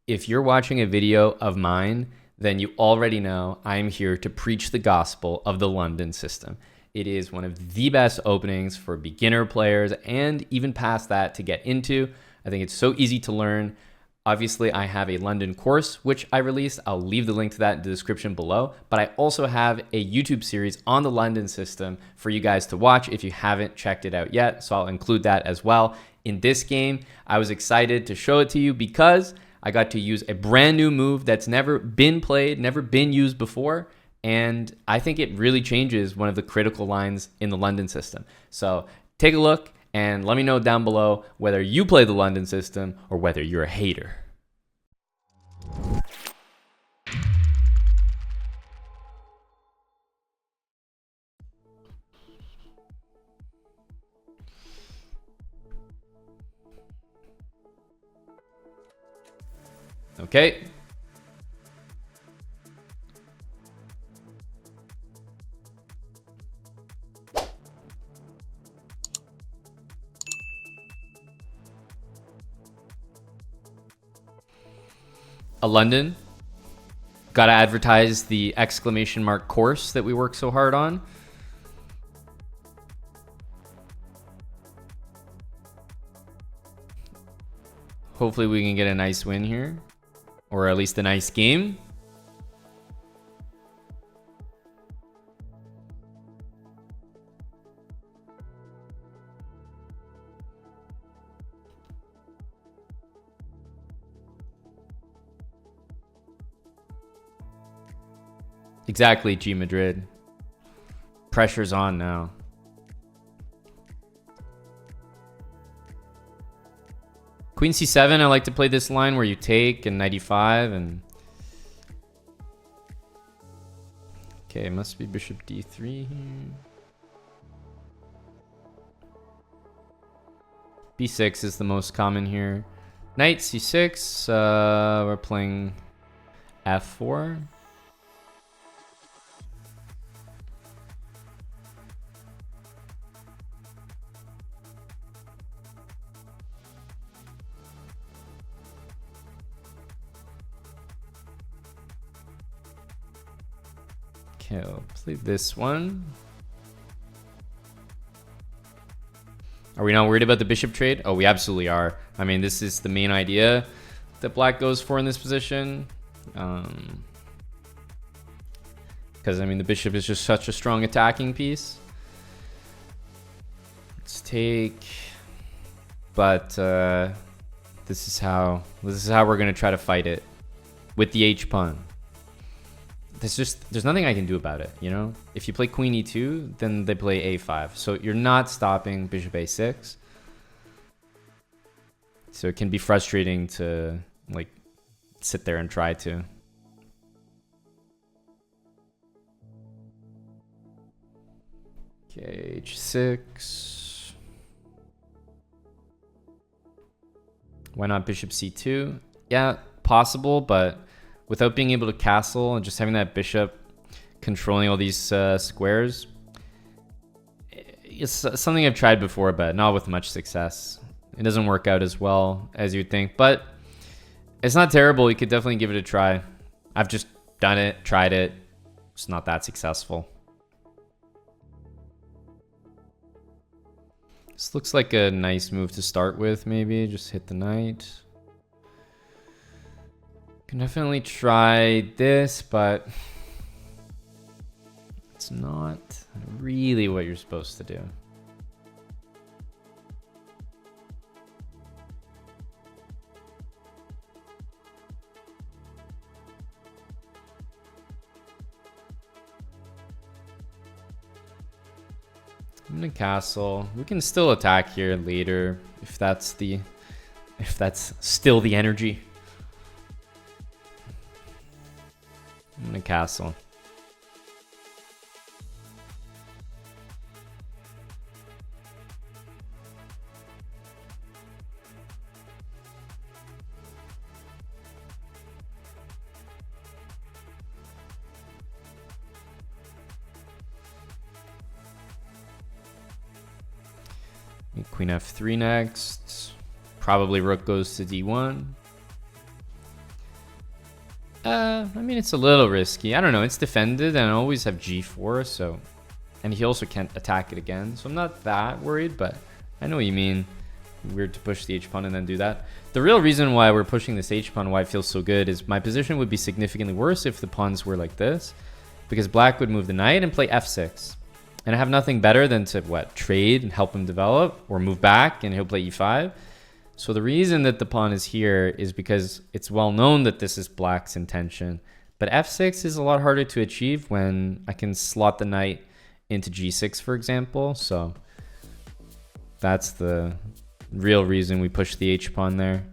If you're watching a video of mine, then you already know I'm here to preach the gospel of the London system. It is one of the best openings for beginner players and even past that to get into. I think it's so easy to learn. Obviously, I have a London course, which I released. I'll leave the link to that in the description below. But I also have a YouTube series on the London system for you guys to watch if you haven't checked it out yet. So I'll include that as well. In this game, I was excited to show it to you because I got to use a brand new move that's never been played, never been used before. And I think it really changes one of the critical lines in the London system. So take a look and let me know down below whether you play the London system or whether you're a hater. Okay. A London. Gotta advertise the exclamation mark course that we work so hard on. Hopefully we can get a nice win here. Or at least a nice game. Exactly, G Madrid. Pressure's on now. Queen c7, I like to play this line where you take and knight e5 and... Okay, it must be bishop d3 here. b6 is the most common here. Knight c6, we're playing f4. Okay, I'll play this one. Are we not worried about the bishop trade? Oh, we absolutely are. I mean, this is the main idea that black goes for in this position. Because, I mean, the bishop is just such a strong attacking piece. Let's take... But this is how we're going to try to fight it. With the h-pawn. There's nothing I can do about it, you know? If you play queen e2, then they play a5. So you're not stopping bishop a6. So it can be frustrating to, like, sit there and try to. Okay, h6. Why not bishop c2? Yeah, possible, but... Without being able to castle and just having that bishop controlling all these squares, it's something I've tried before, but not with much success. It doesn't work out as well as you'd think, but it's not terrible. You could definitely give it a try. I've just done it, tried it. It's not that successful. This looks like a nice move to start with, maybe. Just hit the knight. Can definitely try this, but it's not really what you're supposed to do. I'm gonna castle. We can still attack here later if that's still the energy. I'm gonna castle. Queen f3 next. Probably rook goes to d1. I mean, it's a little risky. I don't know. It's defended, and I always have g4, so... And he also can't attack it again, so I'm not that worried, but I know what you mean. Weird to push the h-pawn and then do that. The real reason why we're pushing this h-pawn, why it feels so good, is my position would be significantly worse if the pawns were like this, because black would move the knight and play f6. And I have nothing better than to, trade and help him develop, or move back and he'll play e5. So the reason that the pawn is here is because it's well known that this is black's intention. But f6 is a lot harder to achieve when I can slot the knight into g6, for example. So that's the real reason we push the h-pawn there.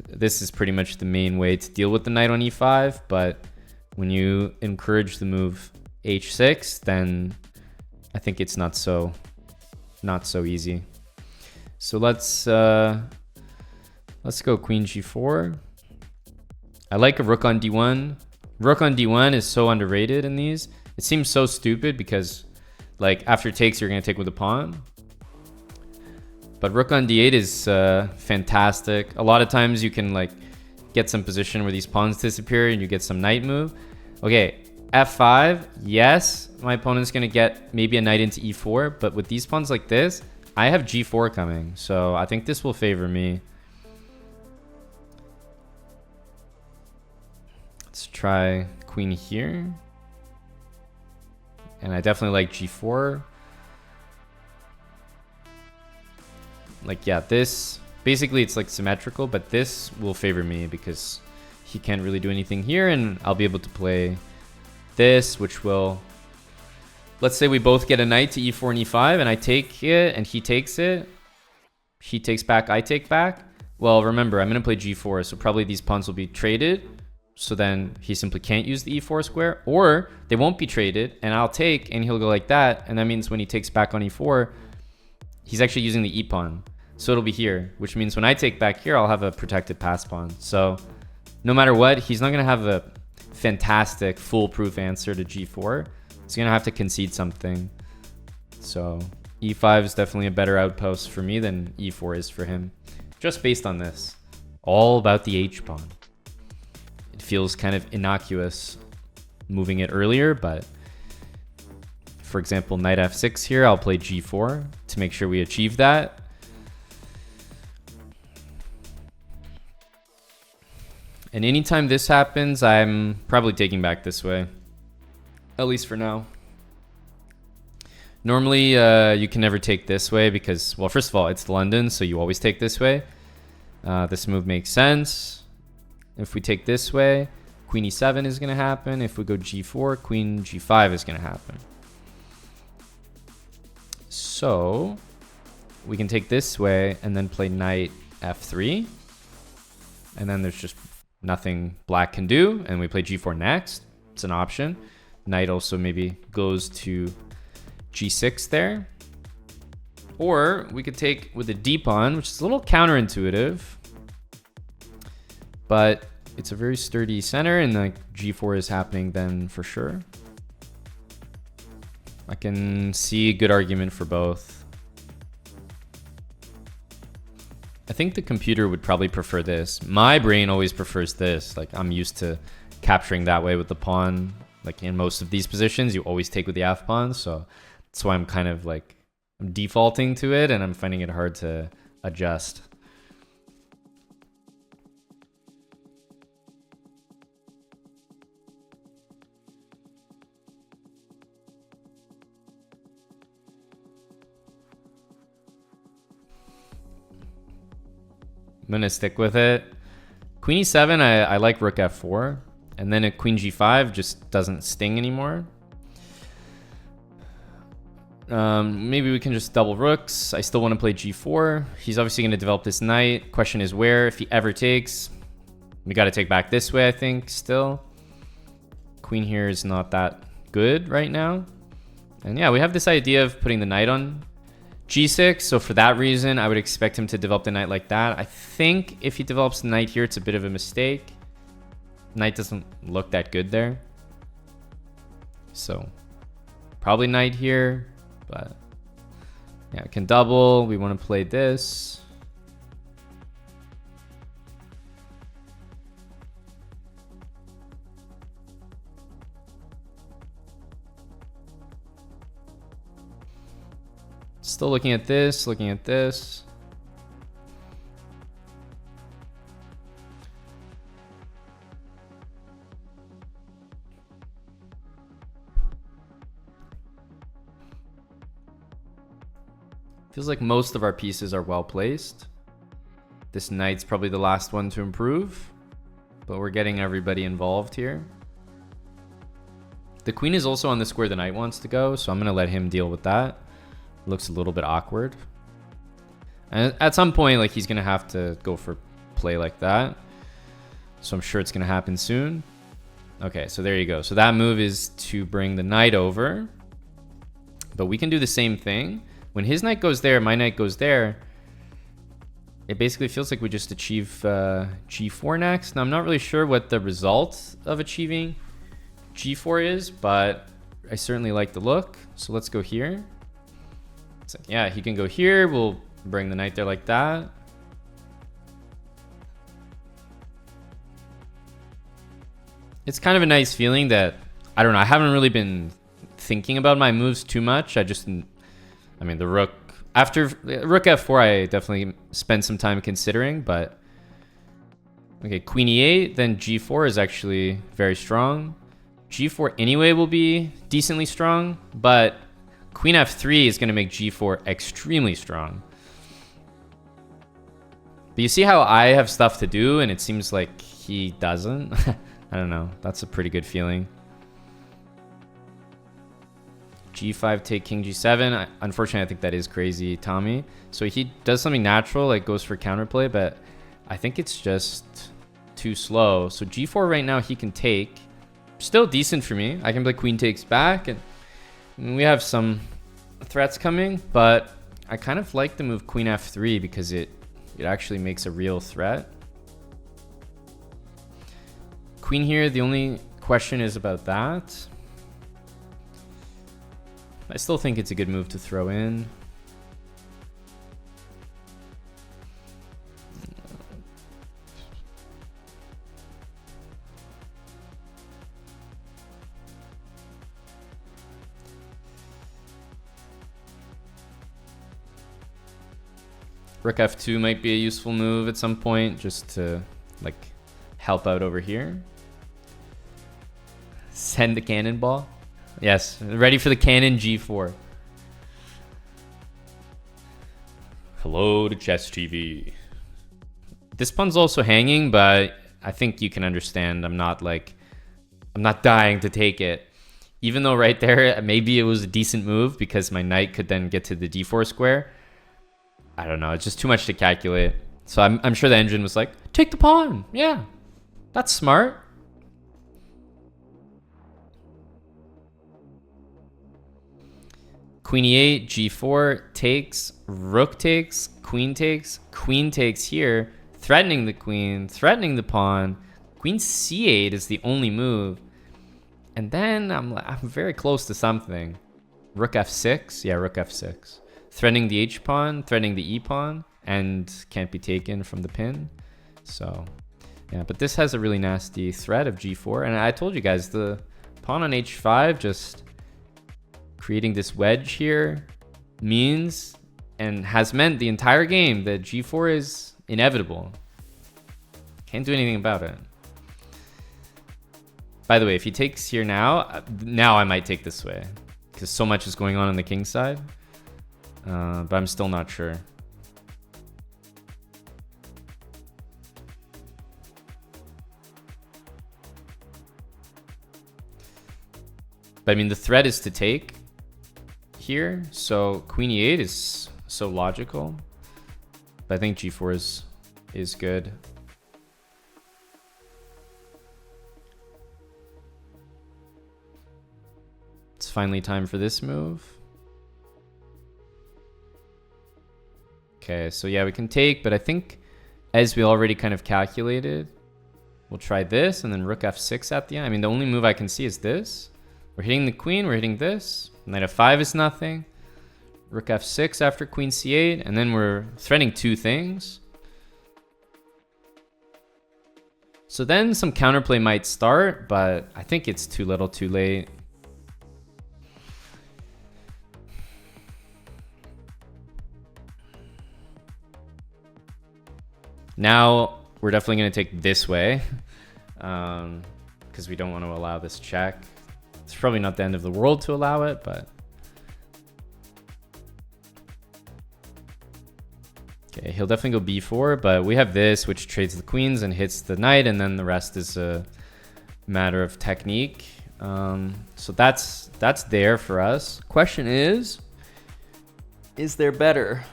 This is pretty much the main way to deal with the knight on e5, but when you encourage the move h6, then I think it's not so easy. So let's go queen g4. I like a rook on d1. Rook on d1 is so underrated in these. It seems so stupid because, like, after takes, you're going to take with the pawn. But rook on d8 is fantastic. A lot of times you can, like, get some position where these pawns disappear and you get some knight move. Okay, f5. Yes, my opponent's going to get maybe a knight into e4. But with these pawns like this, I have g4 coming. So I think this will favor me. Let's try queen here. And I definitely like g4. Like, yeah, this... Basically, it's like symmetrical, but this will favor me because he can't really do anything here, and I'll be able to play this, which will... Let's say we both get a knight to e4 and e5, and I take it, and he takes it. He takes back, I take back. Well, remember, I'm going to play g4, so probably these pawns will be traded. So then he simply can't use the e4 square, or they won't be traded and I'll take and he'll go like that. And that means when he takes back on e4, he's actually using the e pawn. So it'll be here, which means when I take back here, I'll have a protected pass pawn. So no matter what, he's not going to have a fantastic foolproof answer to g4. He's going to have to concede something. So e5 is definitely a better outpost for me than e4 is for him. Just based on this. All about the h pawn. Feels kind of innocuous moving it earlier, but for example, knight f6 here, I'll play g4 to make sure we achieve that. And anytime this happens, I'm probably taking back this way, at least for now. Normally, you can never take this way because, well, first of all, it's London, so you always take this way. This move makes sense. If we take this way, queen e7 is going to happen. If we go g4, queen g5 is going to happen. So we can take this way and then play knight f3. And then there's just nothing black can do. And we play g4 next. It's an option. Knight also maybe goes to g6 there. Or we could take with a d pawn, which is a little counterintuitive. But it's a very sturdy center, and like g4 is happening then for sure. I can see a good argument for both. I think the computer would probably prefer this. My brain always prefers this. Like, I'm used to capturing that way with the pawn. Like, in most of these positions, you always take with the f pawn. So that's why I'm kind of like, I'm defaulting to it, and I'm finding it hard to adjust. I'm going to stick with it. Queen e7, I like rook f4. And then a queen g5 just doesn't sting anymore. Maybe we can just double rooks. I still want to play g4. He's obviously going to develop this knight. Question is where. If he ever takes, we got to take back this way, I think, still. Queen here is not that good right now. And yeah, we have this idea of putting the knight on g6, so for that reason, I would expect him to develop the knight like that. I think if he develops the knight here, it's a bit of a mistake. Knight doesn't look that good there. So, probably knight here, but yeah, it can double. We want to play this. Still looking at this, looking at this. Feels like most of our pieces are well placed. This knight's probably the last one to improve, but we're getting everybody involved here. The queen is also on the square the knight wants to go, so I'm going to let him deal with that. Looks a little bit awkward. And at some point, like, he's going to have to go for play like that. So I'm sure it's going to happen soon. Okay, so there you go. So that move is to bring the knight over. But we can do the same thing. When his knight goes there, my knight goes there. It basically feels like we just achieve g4 next. Now, I'm not really sure what the result of achieving g4 is, but I certainly like the look. So let's go here. So yeah, he can go here. We'll bring the knight there like that. It's kind of a nice feeling that, I don't know, I haven't really been thinking about my moves too much. I mean, the rook, after rook f4, I definitely spent some time considering, but okay, queen e8, then g4 is actually very strong. G4 anyway will be decently strong, but queen f3 is going to make g4 extremely strong. But you see how I have stuff to do, and it seems like he doesn't? I don't know. That's a pretty good feeling. G5 take king G7. Unfortunately, I think that is crazy, Tommy. So he does something natural, like goes for counterplay, but I think it's just too slow. So G4 right now he can take. Still decent for me. I can play queen takes back, and we have some threats coming, but I kind of like the move queen f3 because it actually makes a real threat. Queen here, the only question is about that. I still think it's a good move to throw in. Rook f2 might be a useful move at some point, just to like help out over here. Send the cannonball. Yes, ready for the cannon g4. Hello to Chess TV. This pawn's also hanging, but I think you can understand. I'm not dying to take it. Even though right there, maybe it was a decent move because my knight could then get to the d4 square. I don't know. It's just too much to calculate. So I'm sure the engine was like, take the pawn. Yeah, that's smart. Queen e8, g4 takes, rook takes, queen takes here, threatening the queen, threatening the pawn. Queen c8 is the only move. And then I'm very close to something. Rook f6. Yeah, rook f6. Threatening the h pawn, threatening the e pawn, and can't be taken from the pin. So, yeah, but this has a really nasty threat of g4. And I told you guys, the pawn on h5 just creating this wedge here means and has meant the entire game that g4 is inevitable. Can't do anything about it. By the way, if he takes here now I might take this way because so much is going on the king side. But I'm still not sure. But I mean, the threat is to take here. So queen e8 is so logical. But I think g4 is good. It's finally time for this move. Okay, so yeah, we can take, but I think as we already kind of calculated, we'll try this and then rook f6 at the end. I mean, the only move I can see is this. We're hitting the queen, we're hitting this. Knight f5 is nothing. Rook f6 after queen c8, and then we're threatening two things. So then some counterplay might start, but I think it's too little too late. Now we're definitely going to take this way because we don't want to allow this check. It's probably not the end of the world to allow it, but... Okay, he'll definitely go b4, but we have this, which trades the queens and hits the knight, and then the rest is a matter of technique. So that's there for us. Question is there better?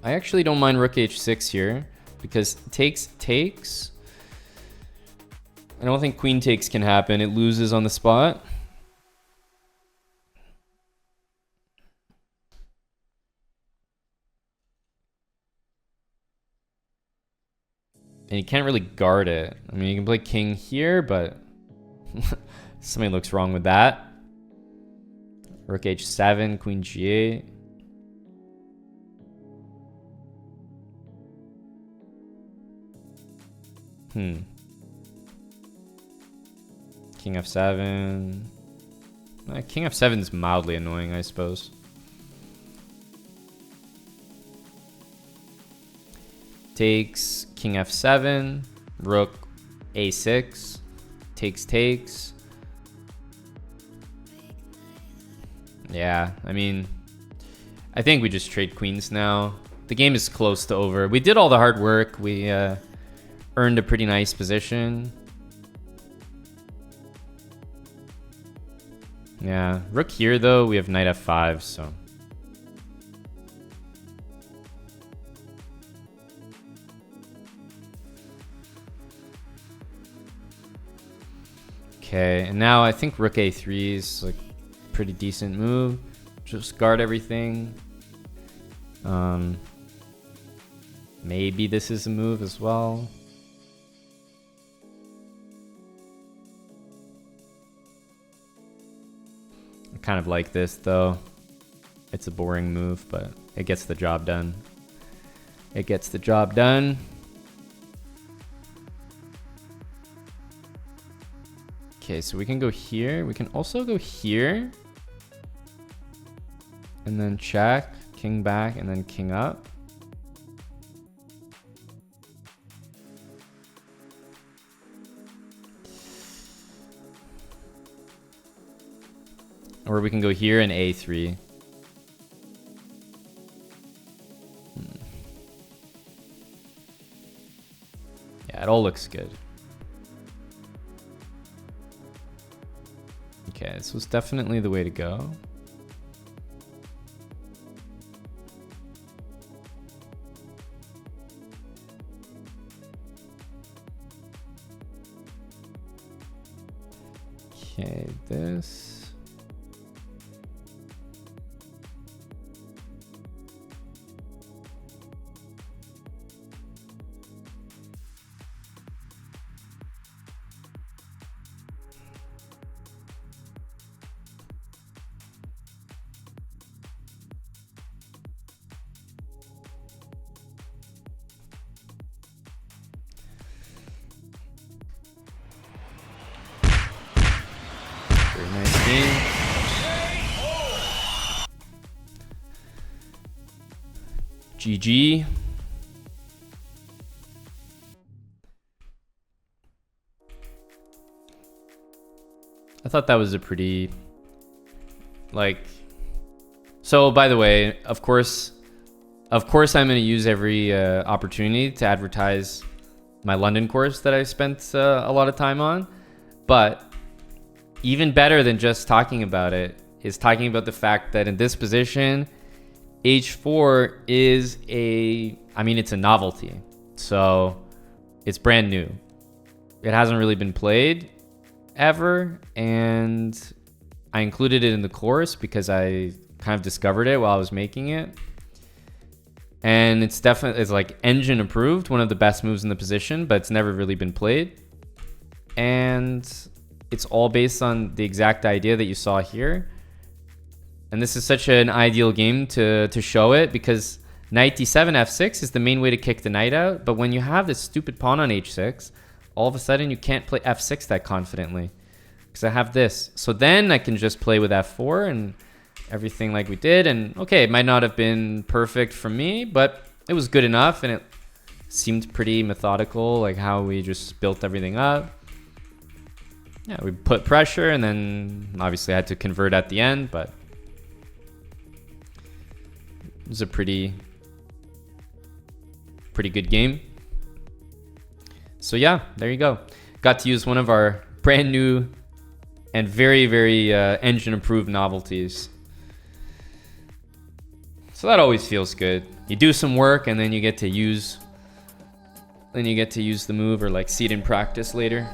I actually don't mind rook h6 here, because takes. I don't think queen takes can happen. It loses on the spot. And you can't really guard it. I mean, you can play king here, but something looks wrong with that. Rook h7, queen g8. King f7. King f7 is mildly annoying, I suppose. Takes, king f7, rook a6, takes. Yeah, I mean, I think we just trade queens now. The game is close to over. We did all the hard work. We earned a pretty nice position. Yeah, rook here though, we have knight f5, so... Okay, and now I think rook a3 is like a pretty decent move. Just guard everything. Maybe this is a move as well. I kind of like this though. It's a boring move, but it gets the job done. It gets the job done. Okay, so we can go here. We can also go here. And then check, king back, and then king up. Or we can go here and a3. Yeah, it all looks good. Okay, this was definitely the way to go. Okay, this. Very nice game. GG. I thought that was a pretty, like, so by the way, of course I'm going to use every opportunity to advertise my London course that I spent a lot of time on, but even better than just talking about it is talking about the fact that in this position, h4 is it's a novelty. So it's brand new. It hasn't really been played ever. And I included it in the course because I kind of discovered it while I was making it. And it's like engine approved, one of the best moves in the position, but it's never really been played. And it's all based on the exact idea that you saw here. And this is such an ideal game to show it because knight d7, f6 is the main way to kick the knight out. But when you have this stupid pawn on h6, all of a sudden you can't play f6 that confidently because I have this. So then I can just play with f4 and everything like we did. And okay, it might not have been perfect for me, but it was good enough, and it seemed pretty methodical, like how we just built everything up. Yeah, we put pressure, and then obviously I had to convert at the end, but it was a pretty good game. So yeah, there you go. Got to use one of our brand new and very engine improved novelties. So that always feels good. You do some work and then you get to use the move, or like see it in practice later.